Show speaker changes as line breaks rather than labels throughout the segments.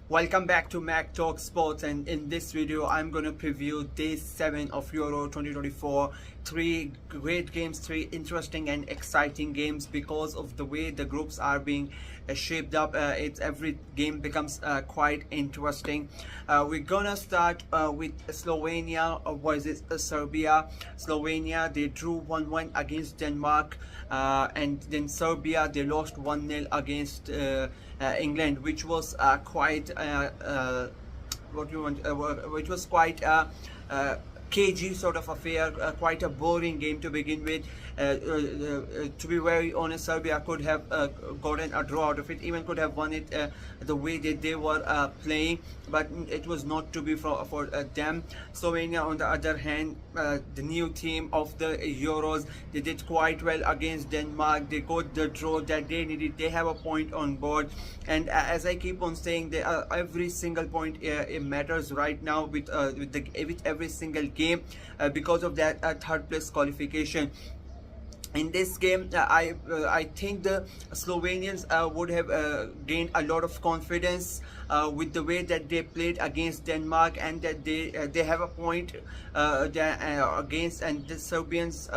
Welcome back to Mac Talk Sports, and in this video I'm going to preview day 7 of Euro 2024. Three great games, three interesting and exciting games because of the way the groups are being shaped up. It's every game becomes quite interesting. We're gonna start with Slovenia versus Serbia. Slovenia, they drew 1-1 against Denmark, and then Serbia, they lost 1-0 against England, which was quite which was quite cagey sort of affair, quite a boring game to begin with. To be very honest, Serbia could have gotten a draw out of it, even could have won it the way that they were playing, but it was not to be for them. Slovenia, on the other hand, the new team of the Euros, they did quite well against Denmark. They got the draw that they needed. They have a point on board, and as I keep on saying, every single point it matters right now with every single game because of that third place qualification. In this game, I think the Slovenians would have gained a lot of confidence with the way that they played against Denmark, and that they have a point against, and the Serbians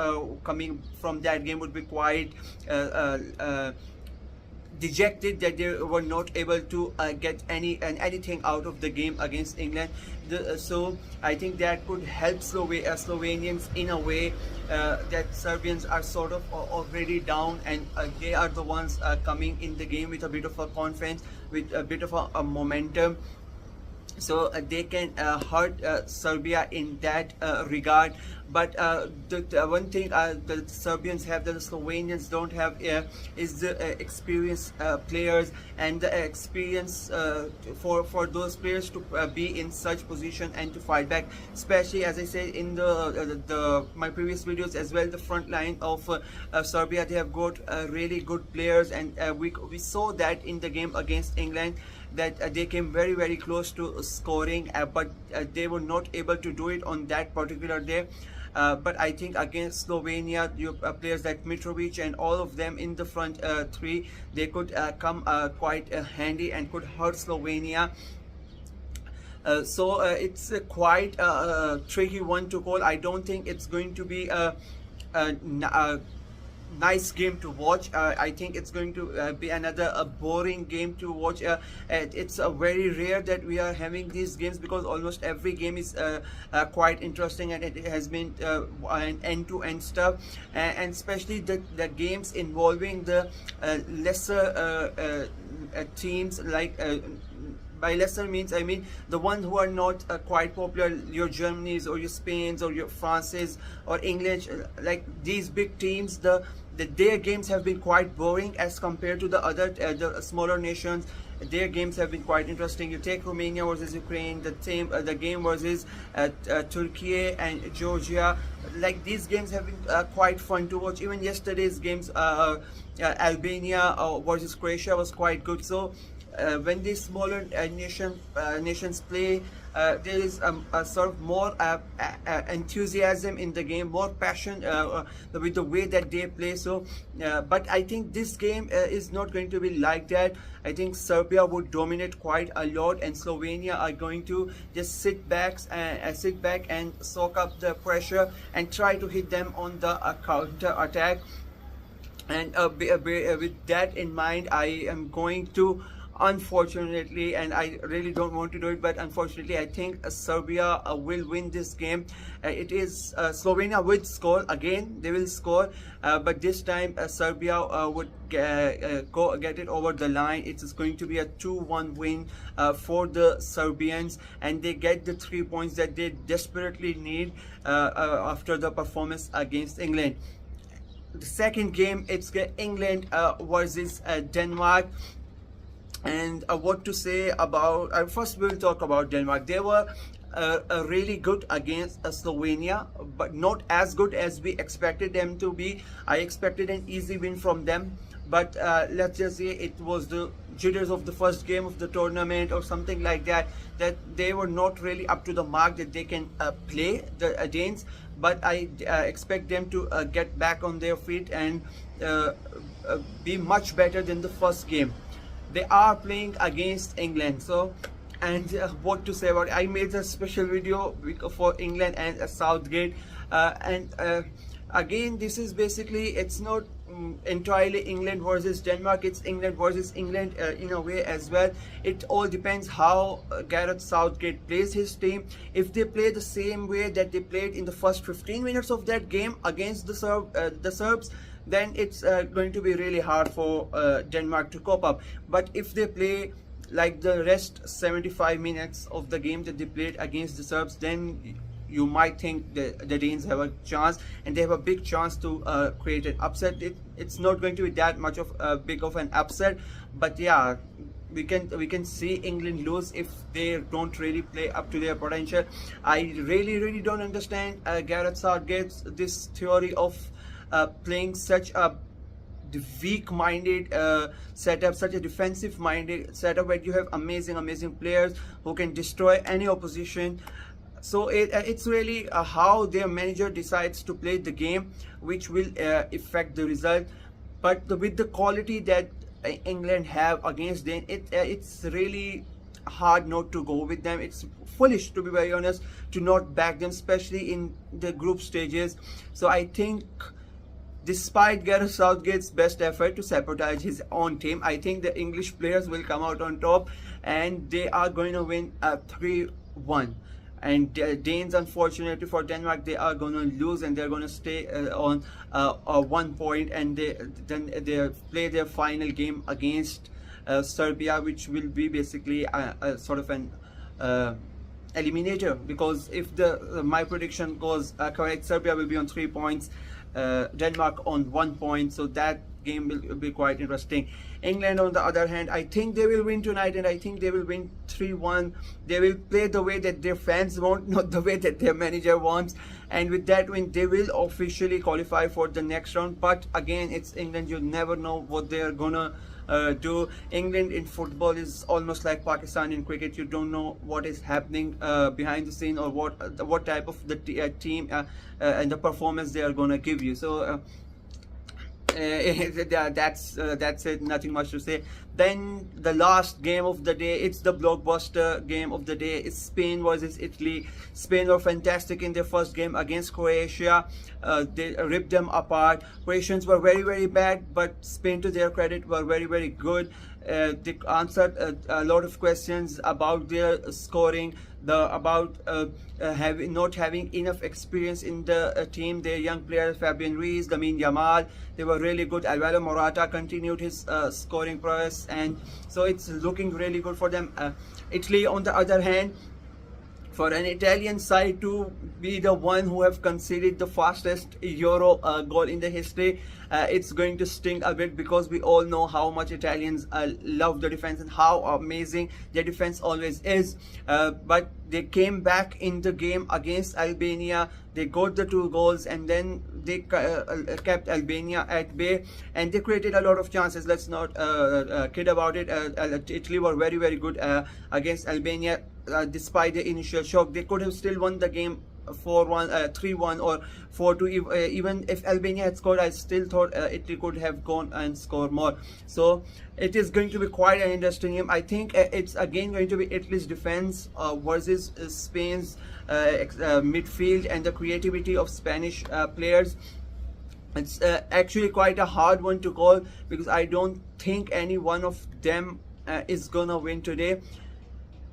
coming from that game would be quite dejected that they were not able to get anything out of the game against England. So I think that could help Slovenians in a way that Serbians are sort of already down, and they are the ones coming in the game with a bit of a confidence, with a bit of a momentum. So they can hurt Serbia in that regard. But the one thing the Serbians have that the Slovenians don't have is the experienced players, and the experience for those players to be in such position and to fight back. Especially, as I said in my previous videos as well, the front line of Serbia, they have got really good players, and we saw that in the game against England, that they came very close to scoring, but they were not able to do it on that particular day. But I think against Slovenia, players like Mitrovic and all of them in the front three, they could come quite handy and could hurt Slovenia. So it's quite a tricky one to call. I don't think it's going to be a nice game to watch. I think it's going to be another boring game to watch. It's very rare that we are having these games, because almost every game is quite interesting, and it has been an end-to-end stuff, and especially the games involving the lesser teams, like by lesser means I mean the ones who are not quite popular, your Germanys or your Spains or your Frances or English, like these big teams. Their games have been quite boring as compared to the other the smaller nations. Their games have been quite interesting. You take Romania versus Ukraine, the game versus Turkey and Georgia. Like, these games have been quite fun to watch. Even yesterday's games, Albania versus Croatia, was quite good. So when these smaller nations play, there is a sort of more enthusiasm in the game, more passion with the way that they play. So but I think this game is not going to be like that. I think Serbia would dominate quite a lot, and Slovenia are going to just sit back and soak up the pressure and try to hit them on the counter attack. And with that in mind, I am going to, unfortunately, and I really don't want to do it, but unfortunately I think Serbia will win this game. It is Slovenia will score again. They will score, but this time Serbia would get it over the line. It is going to be a 2-1 win for the Serbians, and they get the 3 points that they desperately need after the performance against England. The second game, it's England versus Denmark. And what to say about, first we'll talk about Denmark. They were really good against Slovenia, but not as good as we expected them to be. I expected an easy win from them, but let's just say it was the jitters of the first game of the tournament or something like that, that they were not really up to the mark that they can play the Danes. But I expect them to get back on their feet and be much better than the first game. They are playing against England, so And what to say about it? I made a special video for England and Southgate, and again, this is basically, it's not entirely England versus Denmark, it's England versus England in a way as well. It all depends how Gareth Southgate plays his team. If they play the same way that they played in the first 15 minutes of that game against the Serbs, then it's going to be really hard for Denmark to cope up. But if they play like the rest 75 minutes of the game that they played against the Serbs, then you might think the Danes have a chance, and they have a big chance to create an upset. It's not going to be that much of big of an upset, but yeah, we can see England lose if they don't really play up to their potential. I really don't understand Gareth Southgate's this theory of playing such a weak-minded setup, such a defensive-minded setup, where you have amazing players who can destroy any opposition. So it's really how their manager decides to play the game, which will affect the result. But with the quality that England have against them, it's really hard not to go with them. It's foolish, to be very honest, to not back them, especially in the group stages. So I think, despite Gareth Southgate's best effort to sabotage his own team, I think the English players will come out on top, and they are going to win 3-1. And Danes, unfortunately for Denmark, they are going to lose, and they're going to stay on 1 point, and they play their final game against Serbia, which will be basically a sort of an eliminator, because if my prediction goes correct, Serbia will be on 3 points, Denmark on 1 point, so that game will be quite interesting. England, on the other hand, I think they will win tonight, and I think they will win 3-1. They will play the way that their fans want, not the way that their manager wants, and with that win they will officially qualify for the next round. But again, it's England, you never know what they are gonna do. England in football is almost like Pakistan in cricket. You don't know what is happening behind the scene, or what type of the team and the performance they are gonna give you. So that's it, nothing much to say. Then the last game of the day, it's the blockbuster game of the day. It's Spain versus Italy. Spain were fantastic in their first game against Croatia. They ripped them apart. Croatians were very bad, but Spain, to their credit, were very good. They answered a lot of questions about their scoring, about not having enough experience in the team. Their young players, Fabian Ruiz, Lamine Yamal, they were really good. Alvaro Morata continued his scoring prowess, and so it's looking really good for them. Italy, on the other hand, for an Italian side to be the one who have conceded the fastest Euro goal in the history, it's going to sting a bit, because we all know how much Italians love the defense and how amazing their defense always is. But they came back in the game against Albania. They got the 2 goals, and then they kept Albania at bay, and they created a lot of chances. Let's not kid about it. Italy were very good against Albania. Despite the initial shock, they could have still won the game 4-1, 3-1, or 4-2. Even if Albania had scored, I still thought Italy could have gone and scored more. So it is going to be quite an interesting game. I think it's again going to be Italy's defense versus Spain's midfield and the creativity of Spanish players. It's actually quite a hard one to call, because I don't think any one of them is gonna win today.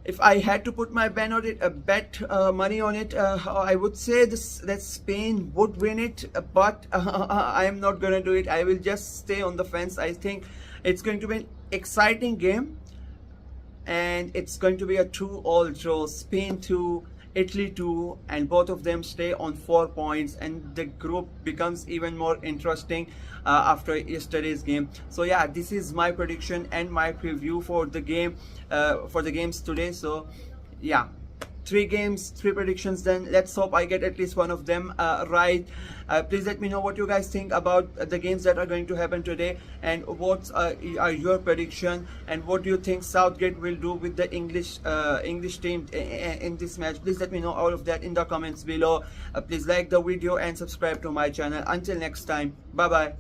If I had to put my bet on it, money on it, I would say that Spain would win it, but I am not gonna do it. I will just stay on the fence. I think it's going to be an exciting game, and it's going to be a 2-all draw. Spain 2, Italy 2, and both of them stay on 4 points, and the group becomes even more interesting after yesterday's game. So yeah, this is my prediction and my preview for the game, for the games today. So yeah, 3 games, 3 predictions. Then let's hope I get at least one of them right. Please let me know what you guys think about the games that are going to happen today, and what are your prediction, and what do you think Southgate will do with the English team in this match. Please let me know all of that in the comments below. Please like the video and subscribe to my channel. Until next time, bye bye.